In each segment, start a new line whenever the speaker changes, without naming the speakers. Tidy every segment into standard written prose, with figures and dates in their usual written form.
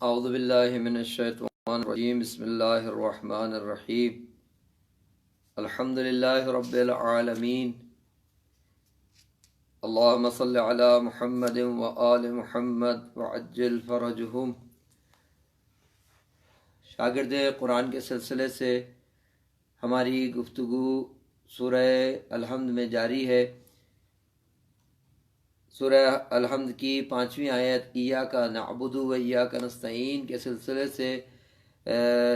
اعوذ باللہ من الشیطان الرجیم بسم اللہ الرحمن الرحیم الحمد للہ رب العالمین اللہم صل علی محمد وآل محمد وعجل فرجہم۔ شاگرد قرآن کے سلسلے سے ہماری گفتگو سورہ الحمد میں جاری ہے۔ سورہ الحمد کی 5ویں آیت ایاک نعبد و ایاک نستعین کے سلسلے سے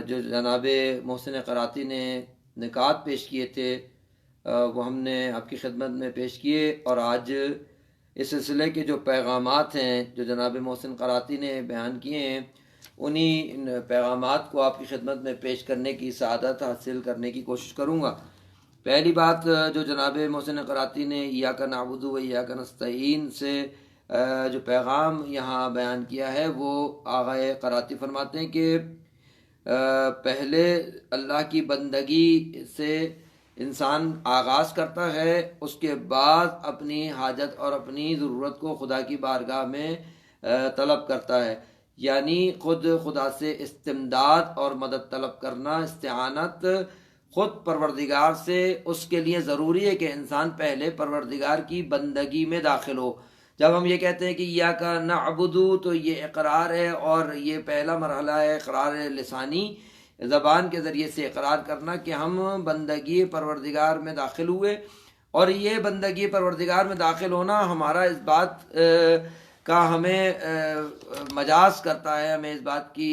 جو جناب محسن قراتی نے نکات پیش کیے تھے وہ ہم نے آپ کی خدمت میں پیش کیے، اور آج اس سلسلے کے جو پیغامات ہیں جو جناب محسن قراتی نے بیان کیے ہیں انہی پیغامات کو آپ کی خدمت میں پیش کرنے کی سعادت حاصل کرنے کی کوشش کروں گا۔ پہلی بات جو جناب محسن قراتی نے ایاک نعبد و ایاک نستعین سے جو پیغام یہاں بیان کیا ہے، وہ آقا قراتی فرماتے ہیں کہ پہلے اللہ کی بندگی سے انسان آغاز کرتا ہے، اس کے بعد اپنی حاجت اور اپنی ضرورت کو خدا کی بارگاہ میں طلب کرتا ہے، یعنی خود خدا سے استمداد اور مدد طلب کرنا، استعانت خود پروردگار سے اس کے لیے ضروری ہے کہ انسان پہلے پروردگار کی بندگی میں داخل ہو۔ جب ہم یہ کہتے ہیں کہ ایاک نعبد تو یہ اقرار ہے، اور یہ پہلا مرحلہ ہے اقرار لسانی، زبان کے ذریعے سے اقرار کرنا کہ ہم بندگی پروردگار میں داخل ہوئے، اور یہ بندگی پروردگار میں داخل ہونا ہمارا اس بات کا ہمیں مجاز کرتا ہے، ہمیں اس بات کی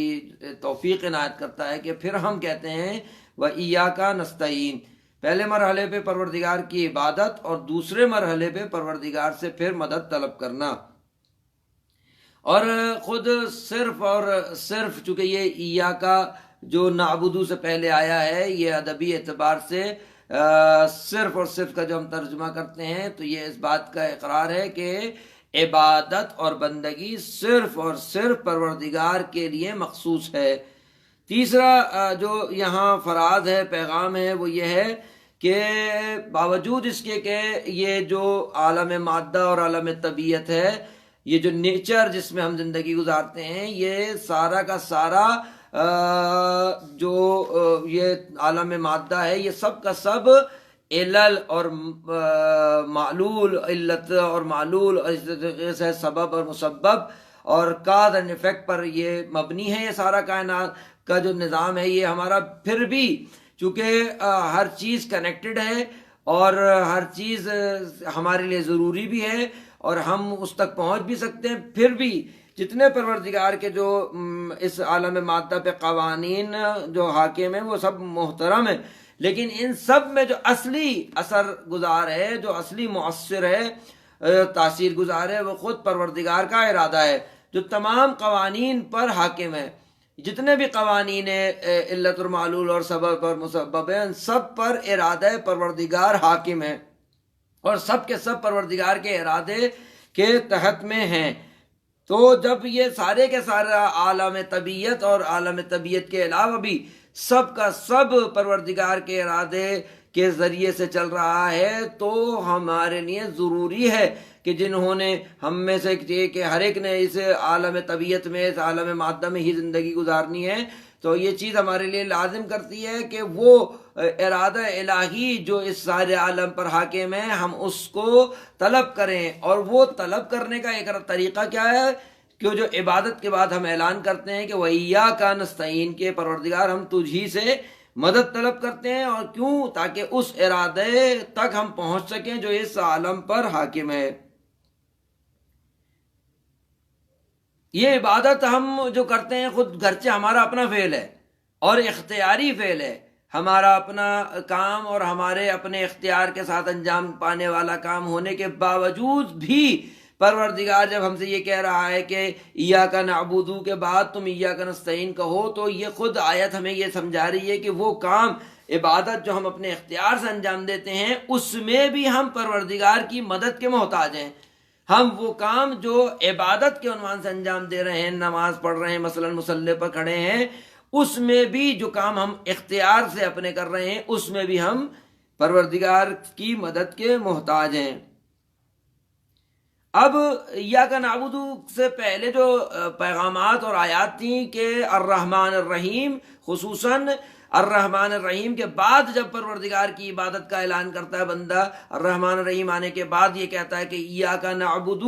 توفیق عنایت کرتا ہے کہ پھر ہم کہتے ہیں وَإِيَّاكَ نَسْتَعِينُ، پہلے مرحلے پہ پروردگار کی عبادت اور دوسرے مرحلے پہ پروردگار سے پھر مدد طلب کرنا، اور خود صرف اور صرف چونکہ یہ ایاک جو نعبدو سے پہلے آیا ہے، یہ ادبی اعتبار سے صرف اور صرف کا جو ہم ترجمہ کرتے ہیں تو یہ اس بات کا اقرار ہے کہ عبادت اور بندگی صرف اور صرف پروردگار کے لیے مخصوص ہے۔ تیسرا جو یہاں فراز ہے، پیغام ہے، وہ یہ ہے کہ باوجود اس کے کہ یہ جو عالم مادہ اور عالم طبیعت ہے، یہ جو نیچر جس میں ہم زندگی گزارتے ہیں، یہ سارا کا سارا جو یہ عالم مادہ ہے، یہ سب کا سب علل اور معلول، علت اور معلول، اور اس طریقے سے سبب اور مسبب اور کاز اینڈ افیکٹ پر یہ مبنی ہے۔ یہ سارا کائنات کا جو نظام ہے یہ ہمارا، پھر بھی چونکہ ہر چیز کنیکٹڈ ہے اور ہر چیز ہمارے لیے ضروری بھی ہے اور ہم اس تک پہنچ بھی سکتے ہیں، پھر بھی جتنے پروردگار کے جو اس عالم مادہ پہ قوانین جو حاکم ہیں وہ سب محترم ہیں، لیکن ان سب میں جو اصلی اثر گزار ہے، جو اصلی مؤثر ہے، تاثیر گزار ہے، وہ خود پروردگار کا ارادہ ہے جو تمام قوانین پر حاکم ہے۔ جتنے بھی قوانین علت اور معلول اور سبب اور مسبب ہیں، ان سب پر ارادہ پروردگار حاکم ہے، اور سب کے سب پروردگار کے ارادے کے تحت میں ہیں۔ تو جب یہ سارے کے سارا عالم طبیعت اور عالم طبیعت کے علاوہ بھی سب کا سب پروردگار کے ارادے کے ذریعے سے چل رہا ہے، تو ہمارے لیے ضروری ہے کہ جنہوں نے ہم میں سے کہ ہر ایک نے اس عالم طبیعت میں، اس عالم مادہ میں ہی زندگی گزارنی ہے، تو یہ چیز ہمارے لیے لازم کرتی ہے کہ وہ ارادہ الہی جو اس سارے عالم پر حاکم ہے، ہم اس کو طلب کریں۔ اور وہ طلب کرنے کا ایک طریقہ کیا ہے کہ جو عبادت کے بعد ہم اعلان کرتے ہیں کہ وَإِيَّاكَ نَسْتَعِينُ، کے پروردگار ہم تجھی سے مدد طلب کرتے ہیں، اور کیوں؟ تاکہ اس ارادے تک ہم پہنچ سکیں جو اس عالم پر حاکم ہے۔ یہ عبادت ہم جو کرتے ہیں خود گرچہ ہمارا اپنا فعل ہے اور اختیاری فعل ہے، ہمارا اپنا کام اور ہمارے اپنے اختیار کے ساتھ انجام پانے والا کام ہونے کے باوجود بھی پروردگار جب ہم سے یہ کہہ رہا ہے کہ ایاک نعبد کے بعد تم ایاک نستعین کہو، تو یہ خود آیت ہمیں یہ سمجھا رہی ہے کہ وہ کام، عبادت جو ہم اپنے اختیار سے انجام دیتے ہیں، اس میں بھی ہم پروردگار کی مدد کے محتاج ہیں۔ ہم وہ کام جو عبادت کے عنوان سے انجام دے رہے ہیں، نماز پڑھ رہے ہیں، مثلا مصلی پر کھڑے ہیں، اس میں بھی جو کام ہم اختیار سے اپنے کر رہے ہیں، اس میں بھی ہم پروردگار کی مدد کے محتاج ہیں۔ اب ایاک نعبد سے پہلے جو پیغامات اور آیات تھیں کہ الرحمن الرحیم، خصوصاً الرحمن الرحیم کے بعد جب پروردگار کی عبادت کا اعلان کرتا ہے بندہ، الرحمن الرحیم آنے کے بعد یہ کہتا ہے کہ ایاک نعبد،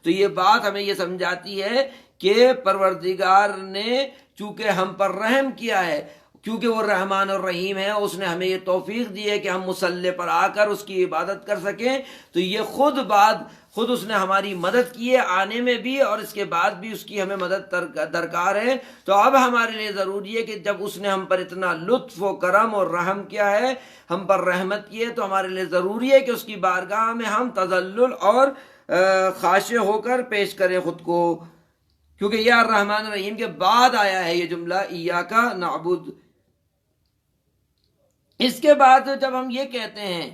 تو یہ بات ہمیں یہ سمجھاتی ہے کہ پروردگار نے چونکہ ہم پر رحم کیا ہے، کیونکہ وہ رحمان الرحیم ہے، اس نے ہمیں یہ توفیق دی ہے کہ ہم مصلی پر آ کر اس کی عبادت کر سکیں، تو یہ خود اس نے ہماری مدد کی ہے آنے میں بھی، اور اس کے بعد بھی اس کی ہمیں مدد درکار ہے۔ تو اب ہمارے لیے ضروری ہے کہ جب اس نے ہم پر اتنا لطف و کرم اور رحم کیا ہے، ہم پر رحمت کی ہے، تو ہمارے لیے ضروری ہے کہ اس کی بارگاہ میں ہم تذلل اور خاشع ہو کر پیش کریں خود کو، کیونکہ یہ الرحمن الرحیم کے بعد آیا ہے یہ جملہ ایاک نعبد۔ اس کے بعد جب ہم یہ کہتے ہیں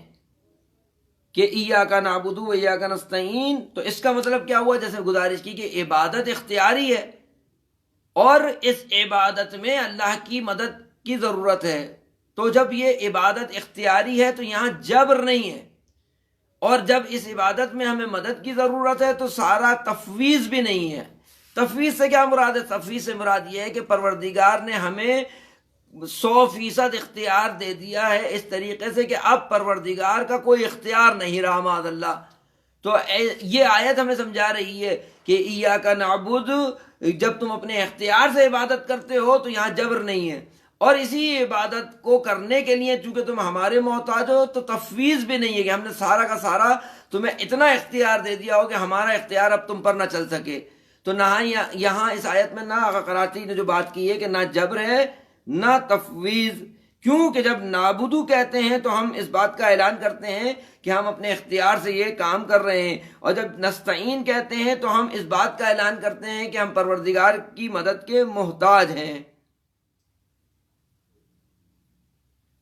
کہ ایاک نعبد و ایاک نستعین، تو اس کا مطلب کیا ہوا؟ جیسے گزارش کی کہ عبادت اختیاری ہے، اور اس عبادت میں اللہ کی مدد کی ضرورت ہے، تو جب یہ عبادت اختیاری ہے تو یہاں جبر نہیں ہے، اور جب اس عبادت میں ہمیں مدد کی ضرورت ہے تو سارا تفویض بھی نہیں ہے۔ تفویض سے کیا مراد ہے؟ تفویض سے مراد یہ ہے کہ پروردگار نے ہمیں 100% اختیار دے دیا ہے، اس طریقے سے کہ اب پروردگار کا کوئی اختیار نہیں رہا معاذ اللہ۔ تو یہ آیت ہمیں سمجھا رہی ہے کہ ایاک نعبد، جب تم اپنے اختیار سے عبادت کرتے ہو تو یہاں جبر نہیں ہے، اور اسی عبادت کو کرنے کے لیے چونکہ تم ہمارے محتاج ہو تو تفویض بھی نہیں ہے کہ ہم نے سارا کا سارا تمہیں اتنا اختیار دے دیا ہو کہ ہمارا اختیار اب تم پر نہ چل سکے۔ تو نہ یہاں اس آیت میں نہ قراطی نے جو بات کی ہے کہ نہ جبر ہے نہ تفویض، کیونکہ جب نعبدو کہتے ہیں تو ہم اس بات کا اعلان کرتے ہیں کہ ہم اپنے اختیار سے یہ کام کر رہے ہیں، اور جب نستعین کہتے ہیں تو ہم اس بات کا اعلان کرتے ہیں کہ ہم پروردگار کی مدد کے محتاج ہیں۔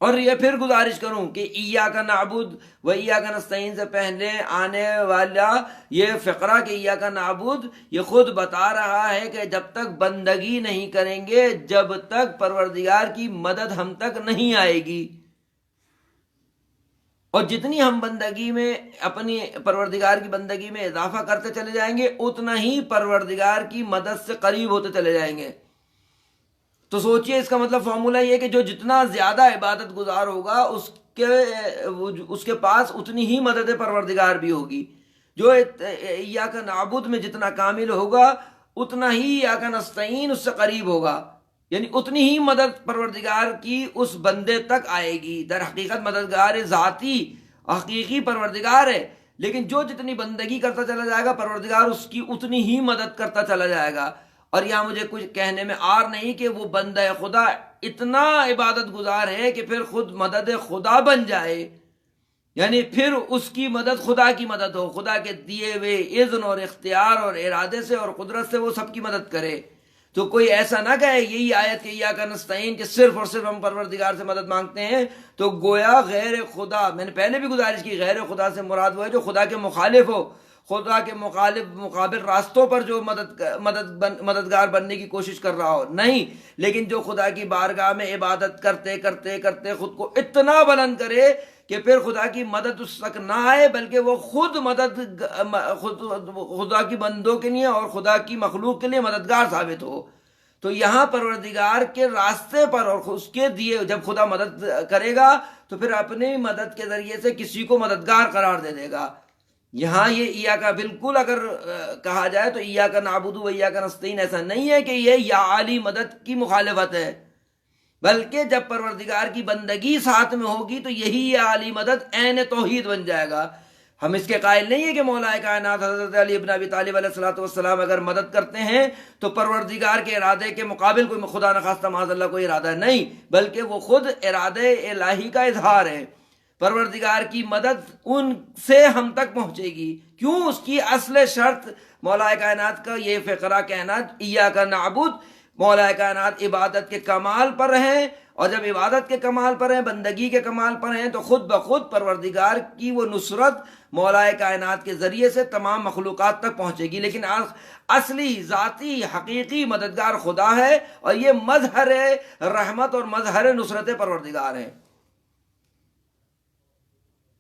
اور یہ پھر گزارش کروں کہ ایاک نعبد و ایاک نستعین سے پہلے آنے والا یہ فقرہ کہ ایاک نعبد، یہ خود بتا رہا ہے کہ جب تک بندگی نہیں کریں گے، جب تک پروردگار کی مدد ہم تک نہیں آئے گی، اور جتنی ہم بندگی میں اپنی پروردگار کی بندگی میں اضافہ کرتے چلے جائیں گے، اتنا ہی پروردگار کی مدد سے قریب ہوتے چلے جائیں گے۔ تو سوچئے اس کا مطلب فارمولہ یہ کہ جو جتنا زیادہ عبادت گزار ہوگا اس کے پاس اتنی ہی مدد پروردگار بھی ہوگی، جو ایاک نعبد میں جتنا کامل ہوگا اتنا ہی ایاک نستعین اس سے قریب ہوگا، یعنی اتنی ہی مدد پروردگار کی اس بندے تک آئے گی۔ در حقیقت مددگار ذاتی حقیقی پروردگار ہے، لیکن جو جتنی بندگی کرتا چلا جائے گا پروردگار اس کی اتنی ہی مدد کرتا چلا جائے گا۔ اور یہاں مجھے کچھ کہنے میں آر نہیں کہ وہ بندہ خدا اتنا عبادت گزار ہے کہ پھر خود مدد خدا بن جائے، یعنی پھر اس کی مدد خدا کی مدد ہو، خدا کے دیے ہوئے اذن اور اختیار اور ارادے سے اور قدرت سے وہ سب کی مدد کرے۔ تو کوئی ایسا نہ کہے یہی آیت کہ ایاک نستعین کہ صرف اور صرف ہم پروردگار سے مدد مانگتے ہیں، تو گویا غیر خدا، میں نے پہلے بھی گزارش کی، غیر خدا سے مراد وہ ہے جو خدا کے مخالف ہو، خدا کے مقابل راستوں پر جو مددگار بننے کی کوشش کر رہا ہو، نہیں، لیکن جو خدا کی بارگاہ میں عبادت کرتے کرتے کرتے خود کو اتنا بلند کرے کہ پھر خدا کی مدد اس تک نہ آئے، بلکہ وہ خود خدا کی بندوں کے لیے اور خدا کی مخلوق کے لیے مددگار ثابت ہو۔ تو یہاں پروردگار کے راستے پر اور اس کے دیے جب خدا مدد کرے گا تو پھر اپنی مدد کے ذریعے سے کسی کو مددگار قرار دے دے گا۔ یہاں یہ ایاک بالکل اگر کہا جائے تو ایاک نعبد و ایاک نستعین ایسا نہیں ہے کہ یہ یا علی مدد کی مخالفت ہے، بلکہ جب پروردگار کی بندگی ساتھ میں ہوگی تو یہی یا علی مدد عین توحید بن جائے گا۔ ہم اس کے قائل نہیں ہیں کہ مولا کائنات حضرت علی ابن ابی طالب علیہ الصلوۃ والسلام اگر مدد کرتے ہیں تو پروردگار کے ارادے کے مقابل کوئی خدا نخواستہ معاذ اللہ کوئی ارادہ نہیں، بلکہ وہ خود ارادے الہی کا اظہار ہے۔ پروردگار کی مدد ان سے ہم تک پہنچے گی، کیوں؟ اس کی اصل شرط مولا کائنات کا یہ فقرہ کہنا ایاک نعبد، مولا کائنات عبادت کے کمال پر ہیں، اور جب عبادت کے کمال پر ہیں، بندگی کے کمال پر ہیں، تو خود بخود پروردگار کی وہ نصرت مولا کائنات کے ذریعے سے تمام مخلوقات تک پہنچے گی۔ لیکن اصلی ذاتی حقیقی مددگار خدا ہے، اور یہ مظہر رحمت اور مظہر نصرت پروردگار ہے۔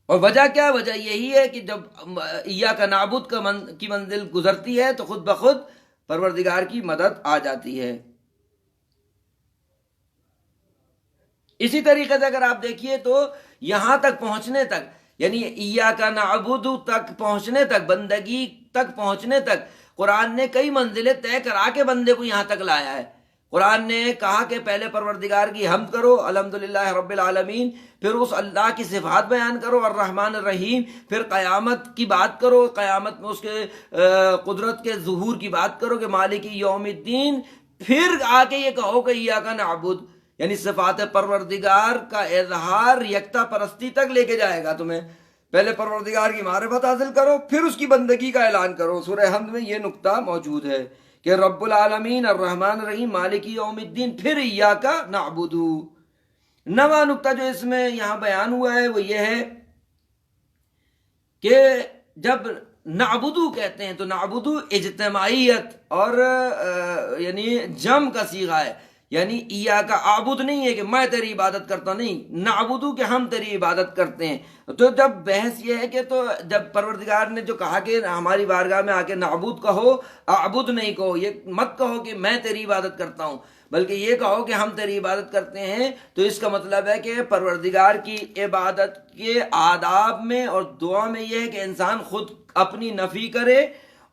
اور وجہ کیا؟ وجہ یہی ہے کہ جب ایاک نعبد کی منزل گزرتی ہے تو خود بخود پروردگار کی مدد آ جاتی ہے۔ اسی طریقے سے اگر آپ دیکھیے تو یہاں تک پہنچنے تک، یعنی ایاک نعبد تک پہنچنے تک، بندگی تک پہنچنے تک قرآن نے کئی منزلیں طے کرا کے بندے کو یہاں تک لایا ہے۔ قرآن نے کہا کہ پہلے پروردگار کی حمد کرو، الحمدللہ رب العالمین، پھر اس اللہ کی صفات بیان کرو الرحمن الرحیم، پھر قیامت کی بات کرو، قیامت میں اس کے قدرت کے ظہور کی بات کرو کہ مالک یوم الدین، پھر آ کے یہ کہو کہ ایاک نعبد، یعنی صفات پروردگار کا اظہار یکتا پرستی تک لے کے جائے گا تمہیں۔ پہلے پروردگار کی معرفت حاصل کرو، پھر اس کی بندگی کا اعلان کرو۔ سورہ حمد میں یہ نقطہ موجود ہے کہ رب العالمین الرحمن الرحیم مالک یوم الدین، پھر ایاک نعبد۔ نواں نقطہ جو اس میں یہاں بیان ہوا ہے وہ یہ ہے کہ جب نعبدو کہتے ہیں تو نعبدو اجتماعیت اور یعنی جم کا صیغہ ہے، یعنی ایاک اعبد نہیں ہے کہ میں تیری عبادت کرتا ہوں، نہیں، نعبدو کہ ہم تیری عبادت کرتے ہیں۔ تو جب بحث یہ ہے کہ تو جب پروردگار نے جو کہا کہ ہماری بارگاہ میں آ کے نعبد کہو، اعبد نہیں کہو، یہ مت کہو کہ میں تیری عبادت کرتا ہوں، بلکہ یہ کہو کہ ہم تیری عبادت کرتے ہیں، تو اس کا مطلب ہے کہ پروردگار کی عبادت کے آداب میں اور دعا میں یہ ہے کہ انسان خود اپنی نفی کرے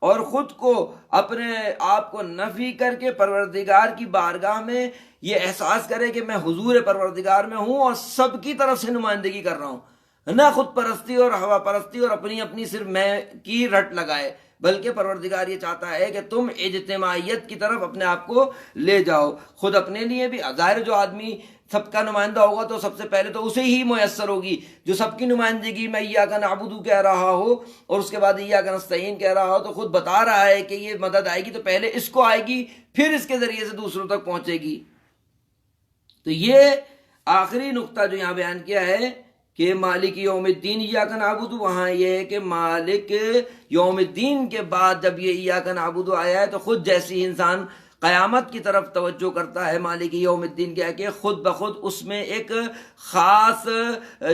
اور خود کو اپنے آپ کو نفی کر کے پروردگار کی بارگاہ میں یہ احساس کرے کہ میں حضور پروردگار میں ہوں اور سب کی طرف سے نمائندگی کر رہا ہوں، نہ خود پرستی اور ہوا پرستی اور اپنی اپنی صرف میں کی رٹ لگائے، بلکہ پروردگار یہ چاہتا ہے کہ تم اجتماعیت کی طرف اپنے آپ کو لے جاؤ۔ خود اپنے لیے بھی ظاہر، جو آدمی سب کا نمائندہ ہوگا تو سب سے پہلے تو اسے ہی میسر ہوگی جو سب کی نمائندگی میں ایاک نعبد کہہ رہا ہو اور اس کے بعد ایاک نستعین کہہ رہا ہو، تو خود بتا رہا ہے کہ یہ مدد آئے گی تو پہلے اس کو آئے گی، پھر اس کے ذریعے سے دوسروں تک پہنچے گی۔ تو یہ آخری نقطہ جو یہاں بیان کیا ہے کہ مالک یوم الدین ایاک نعبد، وہاں یہ ہے کہ مالک یوم الدین کے بعد جب یہ ایاک نعبد آیا ہے تو خود جیسی انسان قیامت کی طرف توجہ کرتا ہے مالک یوم الدین کیا کہ خود بخود اس میں ایک خاص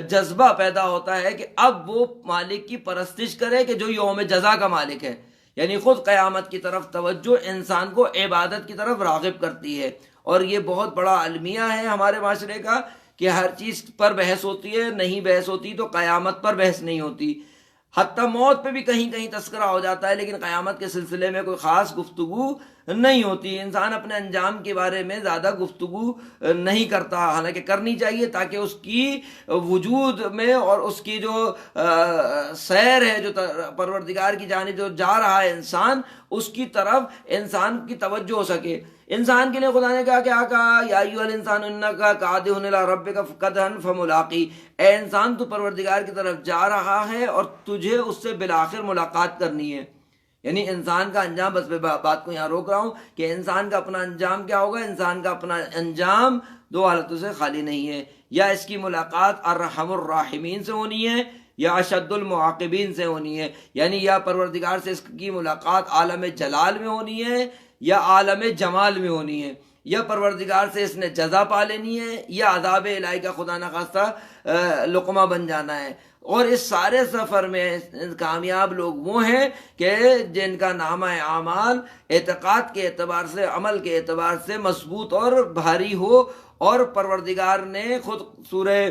جذبہ پیدا ہوتا ہے کہ اب وہ مالک کی پرستش کرے کہ جو یوم جزا کا مالک ہے، یعنی خود قیامت کی طرف توجہ انسان کو عبادت کی طرف راغب کرتی ہے۔ اور یہ بہت بڑا المیہ ہے ہمارے معاشرے کا کہ ہر چیز پر بحث ہوتی ہے، نہیں بحث ہوتی تو قیامت پر بحث نہیں ہوتی، حتیٰ موت پہ بھی کہیں کہیں تذکرہ ہو جاتا ہے، لیکن قیامت کے سلسلے میں کوئی خاص گفتگو نہیں ہوتی۔ انسان اپنے انجام کے بارے میں زیادہ گفتگو نہیں کرتا، حالانکہ کرنی چاہیے تاکہ اس کی وجود میں اور اس کی جو سیر ہے جو پروردگار کی جانب جو جا رہا ہے انسان، اس کی طرف انسان کی توجہ ہو سکے۔ انسان کے لیے خدا نے کہا کہ کہا یا ایھا الانسان انک کادح الی ربک قدحا فملاقی، اے انسان تو پروردگار کی طرف جا رہا ہے اور تجھے اس سے بالآخر ملاقات کرنی ہے۔ یعنی انسان کا انجام، بس میں بات کو یہاں روک رہا ہوں کہ انسان کا اپنا انجام کیا ہوگا، انسان کا اپنا انجام دو حالتوں سے خالی نہیں ہے، یا اس کی ملاقات ارحم الراحمین سے ہونی ہے یا اشد المعاقبین سے ہونی ہے، یعنی یا پروردگار سے اس کی ملاقات عالم جلال میں ہونی ہے یا عالم جمال میں ہونی ہے، یا پروردگار سے اس نے جزا پا لینی ہے یا عذاب الہی کا خدا نخواستہ لقمہ بن جانا ہے۔ اور اس سارے سفر میں کامیاب لوگ وہ ہیں کہ جن کا نامہ اعمال اعتقاد کے اعتبار سے، عمل کے اعتبار سے مضبوط اور بھاری ہو، اور پروردگار نے خود سورہ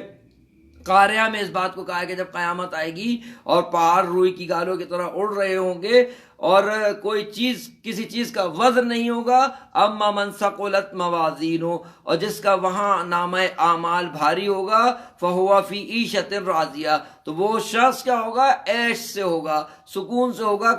قاریہ میں اس بات کو کہا ہے کہ جب قیامت آئے گی اور پہاڑ روئی کی گالوں کی طرح اڑ رہے ہوں گے اور کوئی چیز کسی چیز کا وزن نہیں ہوگا، اما من ثقلت موازینہ، اور جس کا وہاں نامہ اعمال بھاری ہوگا، فہو فی عیشۃ راضیہ، تو وہ شخص کیا ہوگا، عیش سے ہوگا، سکون سے ہوگا،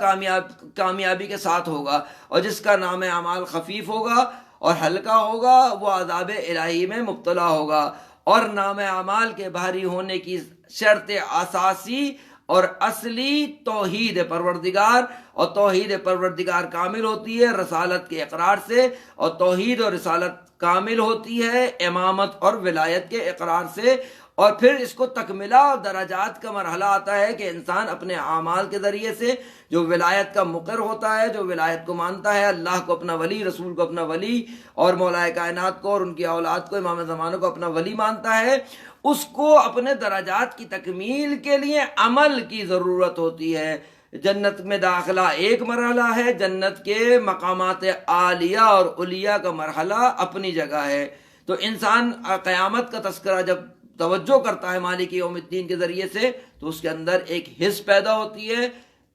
کامیابی کے ساتھ ہوگا، اور جس کا نامہ اعمال خفیف ہوگا اور ہلکا ہوگا وہ عذاب الہی میں مبتلا ہوگا۔ اور نامہ اعمال کے بھاری ہونے کی شرط اساسی اور اصلی توحید پروردگار، اور توحید پروردگار کامل ہوتی ہے رسالت کے اقرار سے، اور توحید اور رسالت کامل ہوتی ہے امامت اور ولایت کے اقرار سے، اور پھر اس کو تکملہ اور درجات کا مرحلہ آتا ہے کہ انسان اپنے اعمال کے ذریعے سے جو ولایت کا مقر ہوتا ہے، جو ولایت کو مانتا ہے، اللہ کو اپنا ولی، رسول کو اپنا ولی، اور مولا کائنات کو اور ان کی اولاد کو، امام زمانہ کو اپنا ولی مانتا ہے، اس کو اپنے درجات کی تکمیل کے لیے عمل کی ضرورت ہوتی ہے۔ جنت میں داخلہ ایک مرحلہ ہے، جنت کے مقامات عالیہ اور علیہ کا مرحلہ اپنی جگہ ہے۔ تو انسان قیامت کا تذکرہ جب توجہ کرتا ہے مالک یوم الدین کے ذریعے سے، تو اس کے اندر ایک حس پیدا ہوتی ہے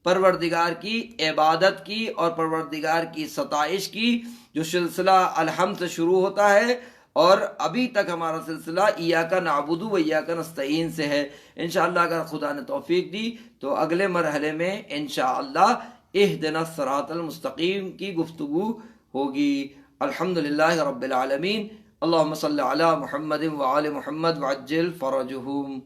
پروردگار کی عبادت کی اور پروردگار کی ستائش کی، جو سلسلہ الحمد سے شروع ہوتا ہے اور ابھی تک ہمارا سلسلہ ایاک نعبد و ایاک نستعین سے ہے۔ انشاءاللہ اگر خدا نے توفیق دی تو اگلے مرحلے میں انشاءاللہ اہدنا الصراط المستقیم کی گفتگو ہوگی۔ الحمدللہ رب العالمین، اللہم صلی علی محمد وعلی محمد وعجل فرجہم۔